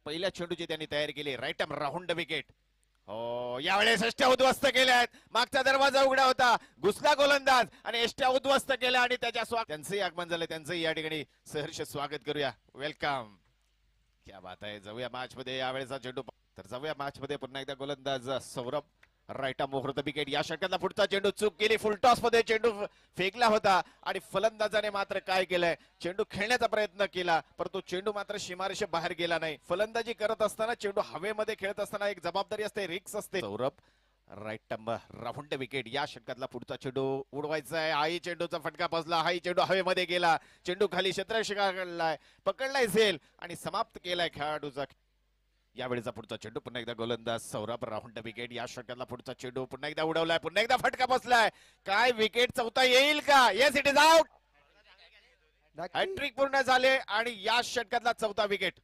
पहिल्या चेंडूची त्यांनी तयारी केली. Right arm round wicket. हो, यावेळेस एष्ट्या उद्ध्वस्त केल्या आहेत. मागचा दरवाजा उघडा होता, घुसला गोलंदाज आणि एष्ट्या उद्ध्वस्त केल्या आणि त्यांचंही आगमन झालं. त्यांचंही या ठिकाणी सहर्ष स्वागत करूया. वेलकम. क्या बात आहे. जाऊया मॅच मध्ये यावेळेचा चेंडू. तर जाऊया मॅच मध्ये पुन्हा एकदा गोलंदाज सौरभ. राईट आर्म मुहूर्त विकेट. या षटकातला पुढचा चेंडू चूक केली. फुलटॉस मध्ये चेंडू फेकला होता आणि फलंदाजाने मात्र काय केलंय, चेंडू खेळण्याचा प्रयत्न केला, परंतु चेंडू मात्र सीमारेषे बाहेर गेला नाही. फलंदाजी करत असताना चेंडू हवेमध्ये खेळत असताना एक जबाबदारी असते, रिक्स असते. Saurabh right arm round wicket. या षटकातला पुढचा चेंडू उडवायचा आहे. हाही चेंडूचा फटका बसला. हाही चेंडू हवेमध्ये गेला. चेंडू खाली क्षेत्ररक्षका पकडलाय झेल आणि समाप्त केलाय खेळाडूचा. यावेळेचा पुढचा चेंडू पुन्हा एकदा गोलंदाज सौरभ राऊंड विकेट. या षटकातला पुढचा चेंडू पुन्हा एकदा उडवलाय. पुन्हा एकदा फटका बसलाय. काय विकेट चौथा येईल का? Yes, it is out. Hattrick पूर्ण झाले आणि या षटकातला चौथा विकेट.